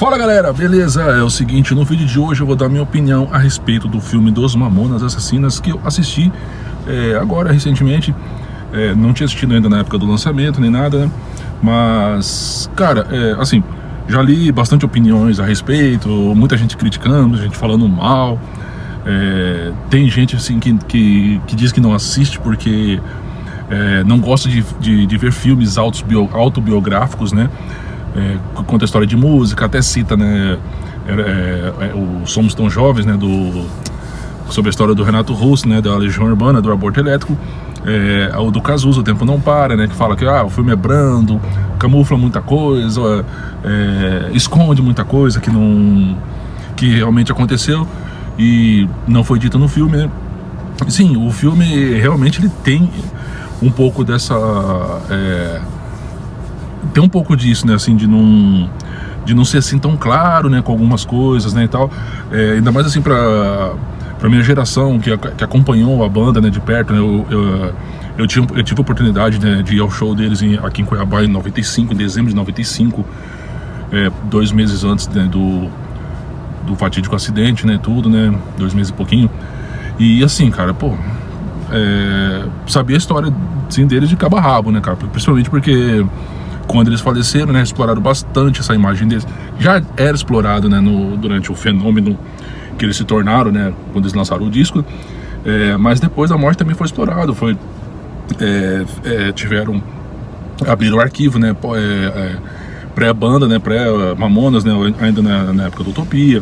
Fala galera, beleza? É o seguinte, no vídeo de hoje eu vou dar minha opinião a respeito do filme dos Mamonas Assassinas que eu assisti agora recentemente. Não tinha assistido ainda na época do lançamento nem nada, né? Mas, cara, assim, já li bastante opiniões a respeito, muita gente criticando, gente falando mal. Tem gente assim que diz que não assiste porque não gosta de ver filmes autobiográficos, né? Conta a história de música, até cita, né, o Somos Tão Jovens, né, sobre a história do Renato Russo, né, da Legião Urbana, do aborto elétrico, o do Cazuza, O Tempo Não Para, né, que fala que o filme é brando, camufla muita coisa, esconde muita coisa que realmente aconteceu e não foi dito no filme, né? Sim, o filme realmente ele tem um pouco dessa... tem um pouco disso, né, assim, de não ser assim tão claro, né, com algumas coisas, né, e tal, ainda mais assim pra minha geração que acompanhou a banda, né, de perto, né, eu tive a oportunidade, né, de ir ao show deles aqui em Cuiabá em 95, em dezembro de 95, 2 meses antes, né, do fatídico acidente, né, tudo, né, 2 meses e pouquinho, e assim, cara, pô, sabia a história, assim, deles de cabo a rabo, né, cara, principalmente porque quando eles faleceram, né, exploraram bastante essa imagem deles. Já era explorado, né, durante o fenômeno que eles se tornaram, né, quando eles lançaram o disco, mas depois da morte também foi explorado, abriram o arquivo, né, pré-banda, né, pré-Mamonas, né, ainda na época da Utopia,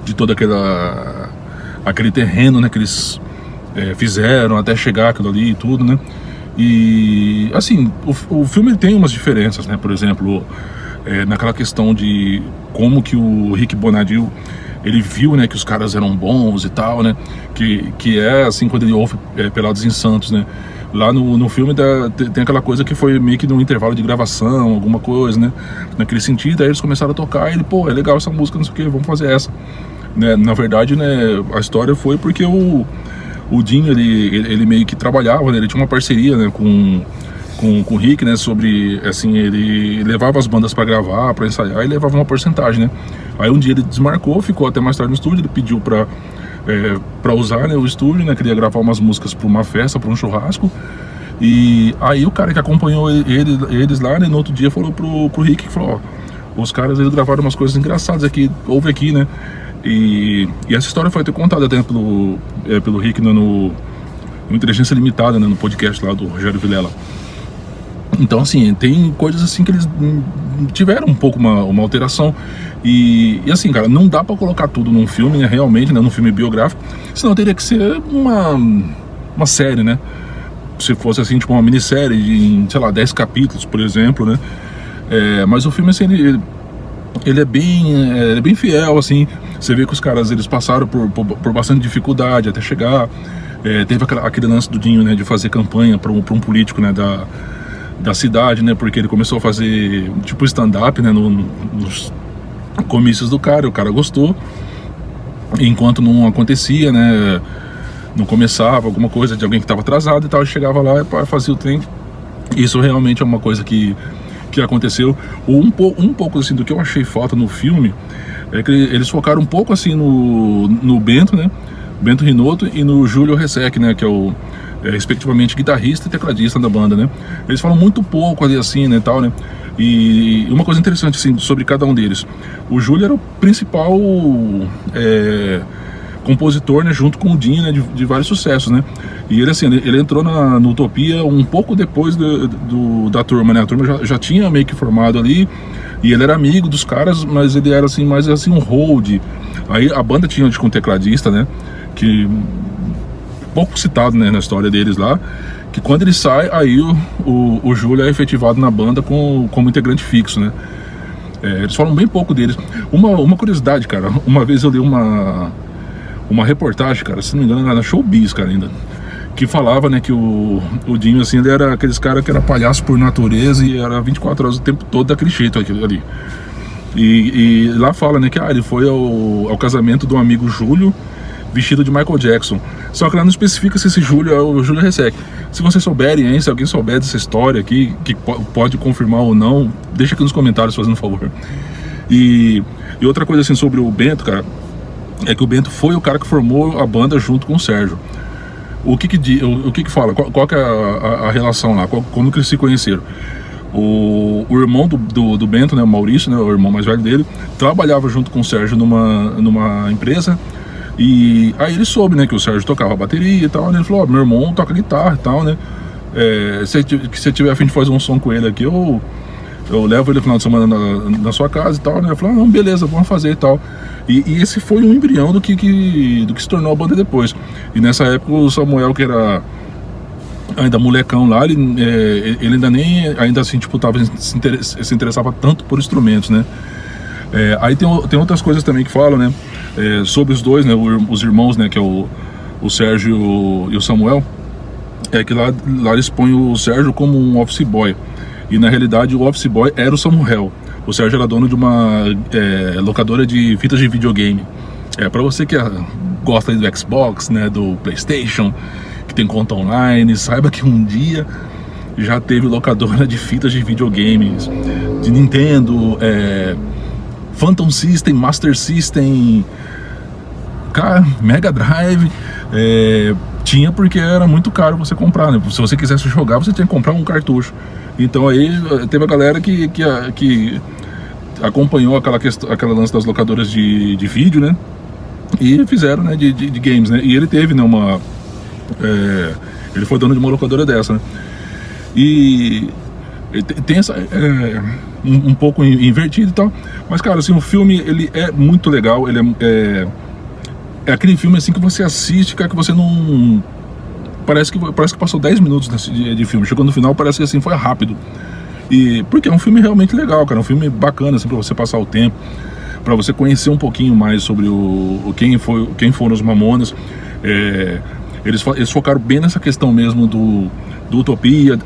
de todo aquele terreno, né, que eles fizeram até chegar aquilo ali e tudo, né. E assim, o filme tem umas diferenças, né? Por exemplo, naquela questão de como que o Rick Bonadio ele viu, né, que os caras eram bons e tal, né? Que é assim quando ele ouve Pelados em Santos, né? Lá no filme tem aquela coisa que foi meio que num intervalo de gravação, alguma coisa, né? Naquele sentido, aí eles começaram a tocar e ele, pô, é legal essa música, não sei o que, vamos fazer essa, né? Na verdade, né, a história foi porque o Dinho, ele meio que trabalhava, né? Ele tinha uma parceria, né, com o Rick, né, sobre, assim, ele levava as bandas pra gravar, pra ensaiar e levava uma porcentagem, né. Aí um dia ele desmarcou, ficou até mais tarde no estúdio, ele pediu pra usar, né, o estúdio, né, queria gravar umas músicas pra uma festa, pra um churrasco, e aí o cara que acompanhou eles lá, né, no outro dia falou pro Rick, que falou, os caras, eles gravaram umas coisas engraçadas aqui, ouve aqui, né. E essa história foi até contada até pelo Rick no Inteligência Limitada, né, no podcast lá do Rogério Vilela. Então, assim, tem coisas assim que eles tiveram um pouco uma alteração. E assim, cara, não dá pra colocar tudo num filme, né, realmente, né, num filme biográfico, senão teria que ser uma série, né. Se fosse assim, tipo uma minissérie em, sei lá, 10 capítulos, por exemplo, né. Mas o filme, assim, ele é bem fiel, assim. Você vê que os caras, eles passaram por bastante dificuldade até chegar. Teve aquele lance do Dinho, né, de fazer campanha para um político, né, da cidade, né, porque ele começou a fazer tipo stand-up, né, nos comícios do cara, e o cara gostou. Enquanto não acontecia, né, não começava alguma coisa de alguém que estava atrasado e tal, chegava lá e fazia o trem. Isso realmente é uma coisa que aconteceu. Um pouco assim do que eu achei falta no filme é que eles focaram um pouco assim no Bento, né, Bento Rinotto, e no Júlio Resec, né, que é respectivamente guitarrista e tecladista da banda, né. Eles falam muito pouco ali assim, né, tal, né. E uma coisa interessante assim sobre cada um deles, o Júlio era o principal compositor, né, junto com o Dinho, né, de vários sucessos, né. E ele, assim, ele entrou no Utopia um pouco depois da turma, né. A turma já tinha meio que formado ali, e ele era amigo dos caras, mas ele era assim, mais assim, um hold. Aí a banda tinha com um tecladista, né, que pouco citado, né, na história deles lá, que quando ele sai, aí o Júlio é efetivado na banda como integrante fixo, né. Eles falam bem pouco deles. Uma curiosidade, cara, uma vez eu li uma reportagem, cara, se não me engano, era na Showbiz, cara, ainda, que falava, né, que o Dinho, assim, ele era aqueles caras que era palhaço por natureza e era 24 horas o tempo todo daquele jeito, aquilo ali. E lá fala, né, que ele foi ao casamento do amigo Júlio vestido de Michael Jackson. Só que lá não especifica se esse Júlio é o Júlio Resec. Se vocês souberem, hein, se alguém souber dessa história aqui, que pode confirmar ou não, deixa aqui nos comentários, fazendo um favor. E outra coisa assim sobre o Bento, cara, é que o Bento foi o cara que formou a banda junto com o Sérgio. O que fala? Qual que é a relação lá? Como que eles se conheceram? O irmão do Bento, né, o Maurício, né, o irmão mais velho dele, trabalhava junto com o Sérgio numa empresa. E aí ele soube, né, que o Sérgio tocava bateria e tal, né? Ele falou, meu irmão toca guitarra e tal, né? Se você tiver a fim de fazer um som com ele aqui, eu levo ele no final de semana na sua casa e tal, né? Eu falei, não, beleza, vamos fazer e tal. E esse foi um embrião do que se tornou a banda depois. E nessa época o Samuel, que era ainda molecão lá, ele ainda assim, tipo, se interessava tanto por instrumentos, né? Aí tem outras coisas também que falam, né? Sobre os dois, né? Os irmãos, né? Que é o Sérgio e o Samuel. É que lá eles põem o Sérgio como um office boy. E na realidade o office boy era o Samuel. O Sérgio era dono de uma locadora de fitas de videogame. Pra você que gosta do Xbox, né? Do PlayStation, que tem conta online, saiba que um dia já teve locadora de fitas de videogames, de Nintendo, Phantom System, Master System, cara, Mega Drive. Tinha porque era muito caro você comprar, né? Se você quisesse jogar, você tinha que comprar um cartucho. Então aí teve a galera que acompanhou aquela lance das locadoras de vídeo, né? E fizeram, né, de games, né? E ele teve, né, ele foi dono de uma locadora dessa, né? E tem essa um pouco invertido e tal, mas cara, assim, o filme ele é muito legal. Ele é aquele filme assim que você assiste, cara, que você não parece que passou 10 minutos de filme, chegou no final parece que assim foi rápido. E porque é um filme realmente legal, cara, um filme bacana assim, para você passar o tempo, para você conhecer um pouquinho mais sobre quem foram os Mamonas. Eles focaram bem nessa questão mesmo do Utopia,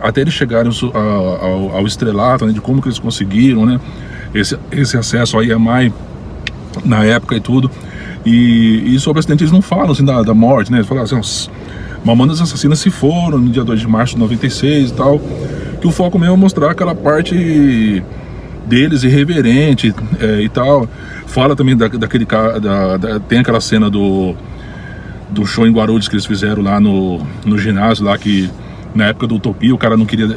até eles chegarem ao estrelato, né, de como que eles conseguiram, né, esse acesso ao EMI na época e tudo. E sobre acidente eles não falam assim da morte, né? Eles falam assim, os Mamonas Assassinas se foram no dia 2 de março de 96 e tal. Que o foco mesmo é mostrar aquela parte deles irreverente e tal. Fala também daquele cara, tem aquela cena do show em Guarulhos que eles fizeram lá no ginásio lá, que na época do Utopia o cara não queria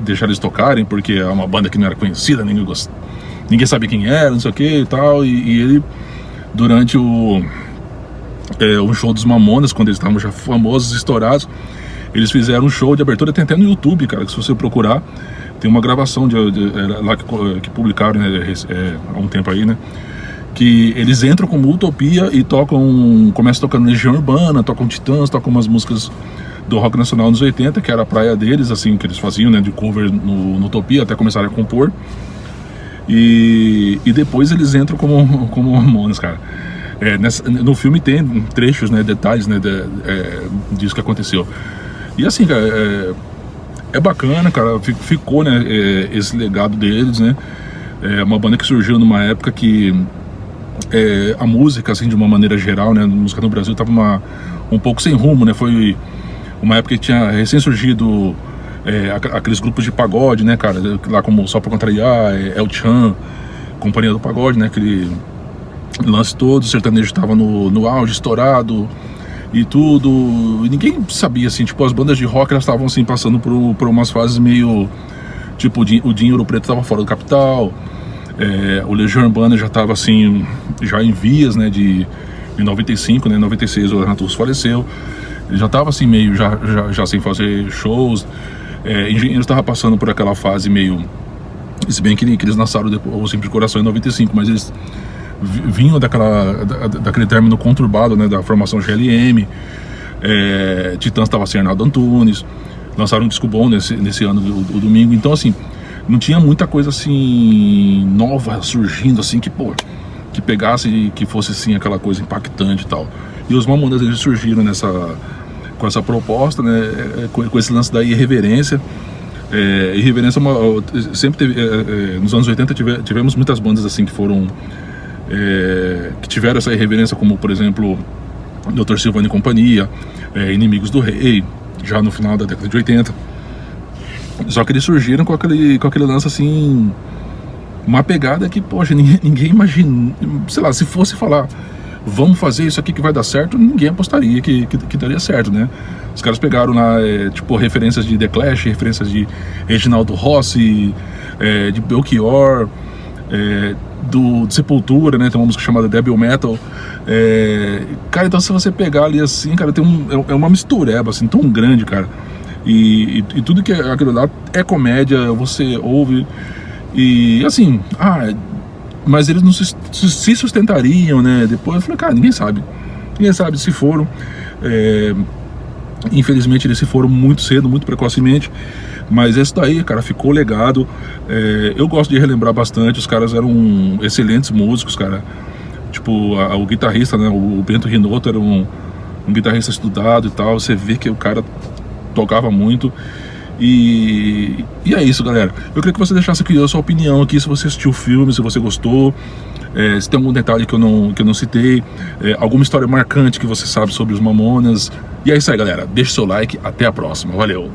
deixar eles tocarem porque é uma banda que não era conhecida, ninguém sabia quem era, não sei o que e tal. E ele, durante o show dos Mamonas, quando eles estavam já famosos, estourados, eles fizeram um show de abertura, tem até no YouTube, cara, que se você procurar, tem uma gravação lá que publicaram, né, há um tempo aí, né, que eles entram como Utopia e começam tocando Legião Urbana, tocam Titãs, tocam umas músicas do rock nacional nos 80, que era a praia deles, assim, que eles faziam, né, de cover no Utopia, até começarem a compor. E depois eles entram como Mamonas, cara. No filme tem trechos, né, detalhes, né, disso que aconteceu. E assim, cara, é bacana, cara, ficou, né, esse legado deles, né. É uma banda que surgiu numa época que a música, assim, de uma maneira geral, né, a música no Brasil tava um pouco sem rumo, né. Foi uma época que tinha recém surgido aqueles grupos de pagode, né, cara, lá como Só Pra Contrariar, El Chan, Companhia do Pagode, né, aquele lance todo, o sertanejo estava no auge, estourado e tudo, e ninguém sabia, assim, tipo, as bandas de rock, elas estavam, assim, passando por umas fases meio, tipo, o Dinho Ouro Preto estava fora do capital, o Legião Urbana já estava, assim, já em vias, né, em 95, né, em 96 o Renato Russo faleceu, ele já estava, assim, meio, já sem fazer shows. Engenheiros estava passando por aquela fase meio, se bem que eles lançaram o Simples Coração em 95, mas eles vinham daquele término conturbado, né, da formação GLM. Titãs estava sem Arnaldo Antunes, lançaram um disco bom nesse ano, o Domingo. Então, assim, não tinha muita coisa assim nova surgindo, assim, que pegasse e que fosse, assim, aquela coisa impactante e tal. E os Mamonas, eles surgiram com essa proposta, né, com esse lance da irreverência. Irreverência sempre teve, nos anos 80 tivemos muitas bandas assim que foram que tiveram essa irreverência, como por exemplo Dr. Silvano e Companhia, Inimigos do Rei, já no final da década de 80. Só que eles surgiram com aquele lance assim uma pegada que, poxa, ninguém imagina, sei lá, se fosse falar, vamos fazer isso aqui que vai dar certo, ninguém apostaria que daria certo, né? Os caras pegaram lá, tipo, referências de The Clash, referências de Reginaldo Rossi, de Belchior, de Sepultura, né? Tem uma música chamada Devil Metal. Cara, então se você pegar ali assim, cara, tem uma mistureba assim tão grande, cara. E tudo que é aquilo lá é comédia, você ouve e assim, mas eles não se sustentariam, né? Depois eu falei, cara, ninguém sabe se foram. Infelizmente eles se foram muito cedo, muito precocemente. Mas esse daí, cara, ficou legado. Eu gosto de relembrar bastante. Os caras eram excelentes músicos, cara. Tipo, o guitarrista, né? O Bento Rinotto era um guitarrista estudado e tal. Você vê que o cara tocava muito. E é isso, galera. Eu queria que você deixasse aqui a sua opinião aqui, se você assistiu o filme, se você gostou, se tem algum detalhe que eu não citei, alguma história marcante que você sabe sobre os Mamonas. E é isso aí, galera. Deixa o seu like. Até a próxima. Valeu!